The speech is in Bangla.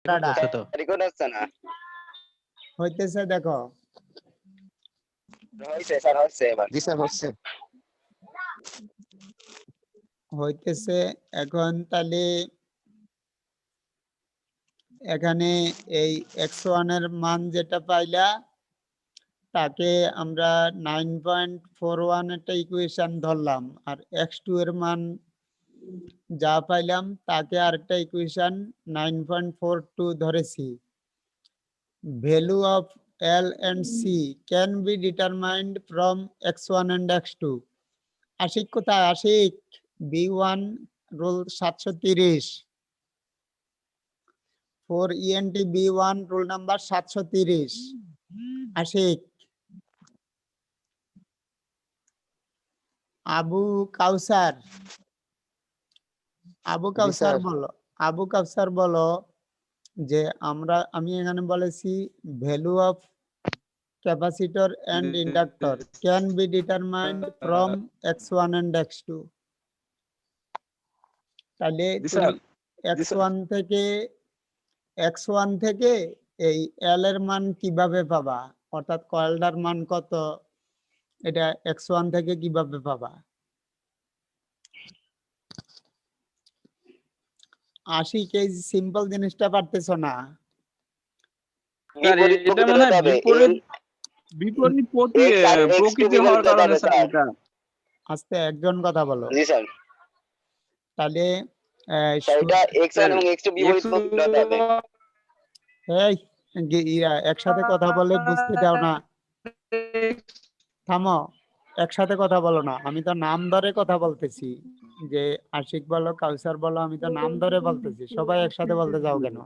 হচ্ছে তো রেকর্ড হচ্ছে না হইতেছে দেখো হইছে স্যার হচ্ছে এবার জি স্যার হচ্ছে হইতেছে এখন তাহলে এখানে এই x1 এর মান যেটা পাইলা তাকে আমরা 9.41 একটা ইকুয়েশন ধরলাম আর x2 এর মান যা পাইলাম তাকে আরেকটা ইকুয়েশন 9.42 ধরেছি value of L and C can be determined from x1 and x2 Ashiq কোথায় Ashiq B1 roll 730 for ENT B1 roll number 730 Ashiq Abu Kausar Abu Kausar বলো যে আমি এখানে বলেছি value of capacitor and inductor can be determined from x1 and x2 তাহলে x1 থেকে এই L এর মান কিভাবে পাবা অর্থাৎ কয়েলটার মান কত এটা x1 থেকে কিভাবে পাবা আশিক এই সিম্পল জিনিসটা পারতেছো না এটা মানে বিপরীত প্রকৃতি হওয়ার কারণে স্যার এটা আস্তে একজন কথা বলো জি স্যার তাহলে এটা x1 এবং x2 বিপরীত প্রকৃতি হতে হবে এই একসাথে কথা বলে বুঝতে দাও না থামো একসাথে কথা বলো না আমি তো নাম ধরে কথা বলতেছি যে আশিক বলো কাউসার বলো আমি তো নাম ধরে বলতেছি সবাই একসাথে বলতে যাও কেন